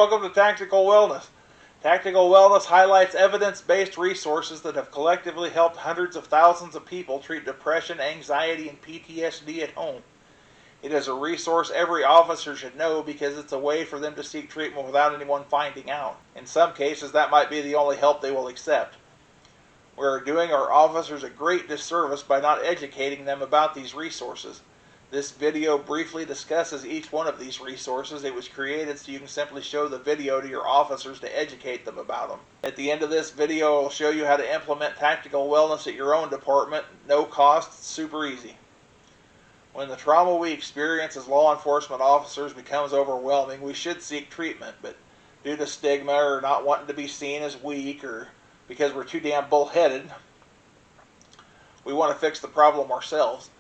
Welcome to Tactical Wellness. Tactical Wellness highlights evidence-based resources that have collectively helped hundreds of thousands of people treat depression, anxiety, and PTSD at home. It is a resource every officer should know because it's a way for them to seek treatment without anyone finding out. In some cases, that might be the only help they will accept. We are doing our officers a great disservice by not educating them about these resources. This video briefly discusses each one of these resources. It was created so you can simply show the video to your officers to educate them about them. At the end of this video, I'll show you how to implement tactical wellness at your own department. No cost, super easy. When the trauma we experience as law enforcement officers becomes overwhelming, we should seek treatment, but due to stigma or not wanting to be seen as weak or because we're too damn bullheaded, we want to fix the problem ourselves.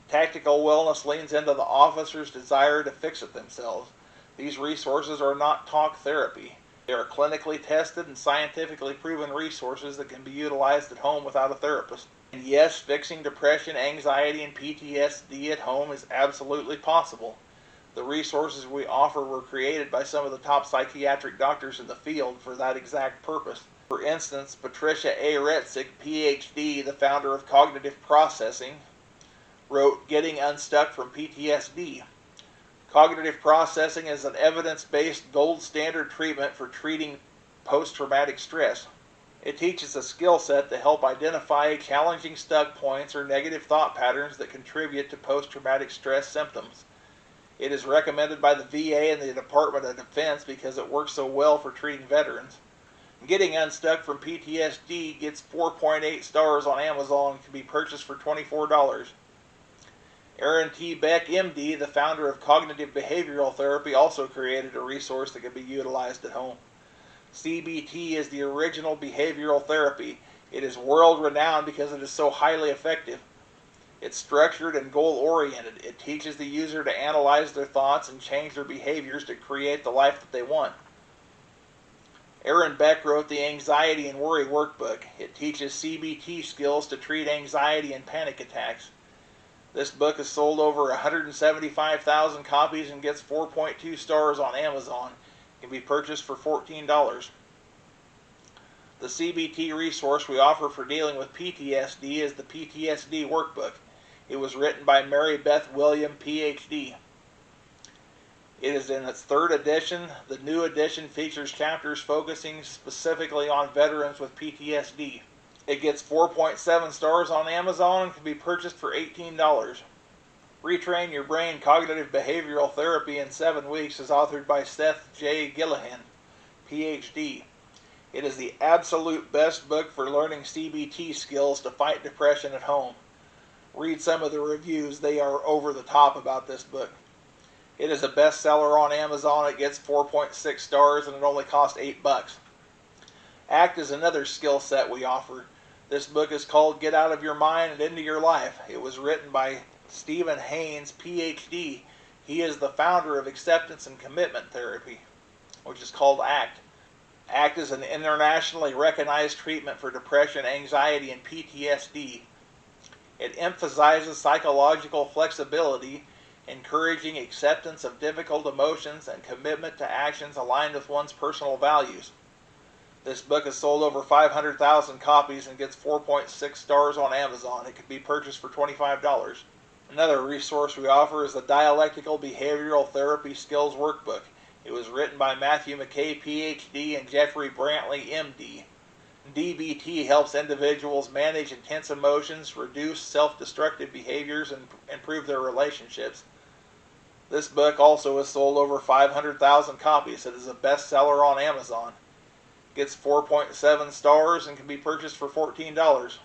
Tactical wellness leans into the officer's desire to fix it themselves. These resources are not talk therapy. They are clinically tested and scientifically proven resources that can be utilized at home without a therapist. And yes, fixing depression, anxiety, and PTSD at home is absolutely possible. The resources we offer were created by some of the top psychiatric doctors in the field for that exact purpose. For instance, Patricia A. Retzik, PhD, the founder of Cognitive Processing, wrote Getting Unstuck from PTSD. Cognitive processing is an evidence-based gold standard treatment for treating post-traumatic stress. It teaches a skill set to help identify challenging stuck points or negative thought patterns that contribute to post-traumatic stress symptoms. It is recommended by the VA and the Department of Defense because it works so well for treating veterans. Getting Unstuck from PTSD gets 4.8 stars on Amazon and can be purchased for $24. Aaron T. Beck, MD, the founder of Cognitive Behavioral Therapy, also created a resource that can be utilized at home. CBT is the original behavioral therapy. It is world-renowned because it is so highly effective. It's structured and goal-oriented. It teaches the user to analyze their thoughts and change their behaviors to create the life that they want. Aaron Beck wrote the Anxiety and Worry Workbook. It teaches CBT skills to treat anxiety and panic attacks. This book has sold over 175,000 copies and gets 4.2 stars on Amazon. It can be purchased for $14. The CBT resource we offer for dealing with PTSD is the PTSD Workbook. It was written by Mary Beth William, PhD. It is in its third edition. The new edition features chapters focusing specifically on veterans with PTSD. It gets 4.7 stars on Amazon and can be purchased for $18. Retrain Your Brain Cognitive Behavioral Therapy in 7 Weeks is authored by Seth J. Gillihan, PhD. It is the absolute best book for learning CBT skills to fight depression at home. Read some of the reviews. They are over the top about this book. It is a bestseller on Amazon. It gets 4.6 stars and it only costs $8. ACT is another skill set we offer. This book is called Get Out of Your Mind and Into Your Life. It was written by Stephen Haynes, PhD. He is the founder of Acceptance and Commitment Therapy, which is called ACT. ACT is an internationally recognized treatment for depression, anxiety, and PTSD. It emphasizes psychological flexibility, encouraging acceptance of difficult emotions and commitment to actions aligned with one's personal values. This book has sold over 500,000 copies and gets 4.6 stars on Amazon. It can be purchased for $25. Another resource we offer is the Dialectical Behavioral Therapy Skills Workbook. It was written by Matthew McKay, PhD, and Jeffrey Brantley, MD. DBT helps individuals manage intense emotions, reduce self-destructive behaviors, and improve their relationships. This book also has sold over 500,000 copies. It is a bestseller on Amazon. Gets 4.7 stars and can be purchased for $14.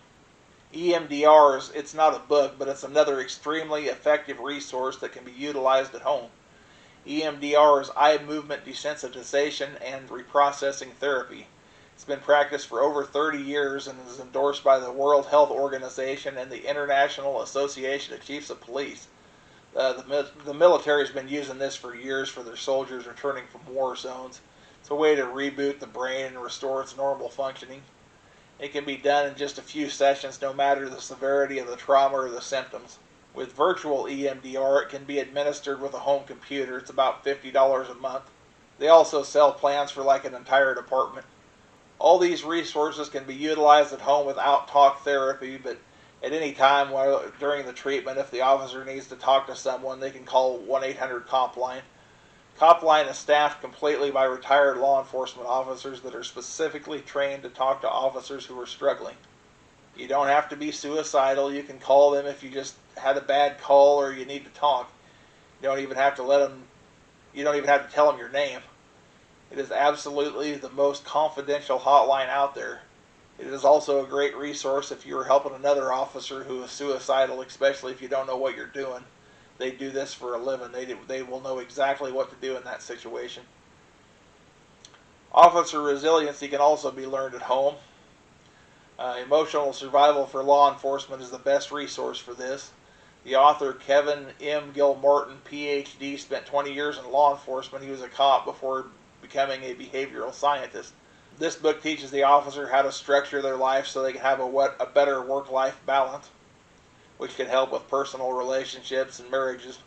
EMDRs, it's not a book, but it's another extremely effective resource that can be utilized at home. EMDR is eye movement desensitization and reprocessing therapy. It's been practiced for over 30 years and is endorsed by the World Health Organization and the International Association of Chiefs of Police. The military has been using this for years for their soldiers returning from war zones. It's a way to reboot the brain and restore its normal functioning. It can be done in just a few sessions, no matter the severity of the trauma or the symptoms. With virtual EMDR, it can be administered with a home computer. It's about $50 a month. They also sell plans for like an entire department. All these resources can be utilized at home without talk therapy, but at any time during the treatment, if the officer needs to talk to someone, they can call 1-800-COP-LINE. COP-LINE is staffed completely by retired law enforcement officers that are specifically trained to talk to officers who are struggling. You don't have to be suicidal. You can call them if you just had a bad call or you need to talk. You don't even have to tell them your name. It is absolutely the most confidential hotline out there. It is also a great resource if you are helping another officer who is suicidal, especially if you don't know what you're doing. They do this for a living. They will know exactly what to do in that situation. Officer resiliency can also be learned at home. Emotional survival for law enforcement is the best resource for this. The author Kevin M. Gilmartin, PhD, spent 20 years in law enforcement. He was a cop before becoming a behavioral scientist. This book teaches the officer how to structure their life so they can have a better work-life balance, which can help with personal relationships and marriages.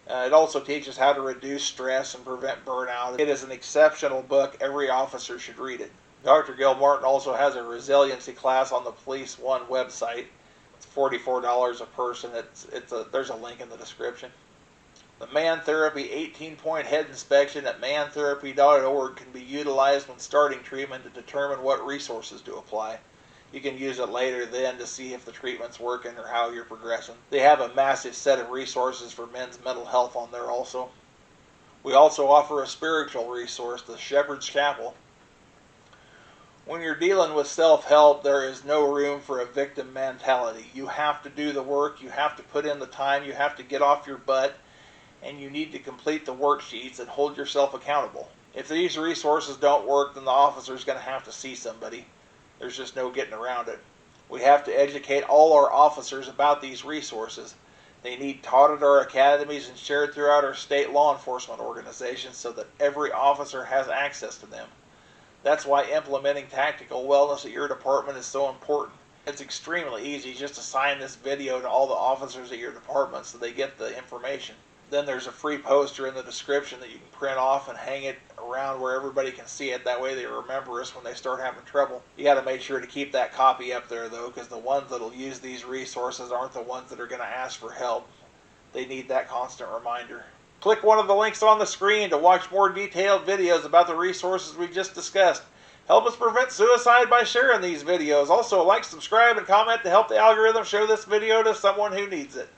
It also teaches how to reduce stress and prevent burnout. It is an exceptional book. Every officer should read it. Dr. Gilmartin also has a resiliency class on the Police One website. It's $44 a person. There's a link in the description. The Man Therapy 18-point head inspection at mantherapy.org can be utilized when starting treatment to determine what resources to apply. You can use it later then to see if the treatment's working or how you're progressing. They have a massive set of resources for men's mental health on there also. We also offer a spiritual resource, the Shepherd's Chapel. When you're dealing with self-help, there is no room for a victim mentality. You have to do the work, you have to put in the time, you have to get off your butt, and you need to complete the worksheets and hold yourself accountable. If these resources don't work, then the officer's going to have to see somebody. There's just no getting around it. We have to educate all our officers about these resources. They need taught at our academies and shared throughout our state law enforcement organizations so that every officer has access to them. That's why implementing tactical wellness at your department is so important. It's extremely easy. Just assign this video to all the officers at your department so they get the information. Then there's a free poster in the description that you can print off and hang it around where everybody can see it. That way they remember us when they start having trouble. You got to make sure to keep that copy up there though, because the ones that will use these resources aren't the ones that are going to ask for help. They need that constant reminder. Click one of the links on the screen to watch more detailed videos about the resources we just discussed. Help us prevent suicide by sharing these videos. Also, like, subscribe, and comment to help the algorithm show this video to someone who needs it.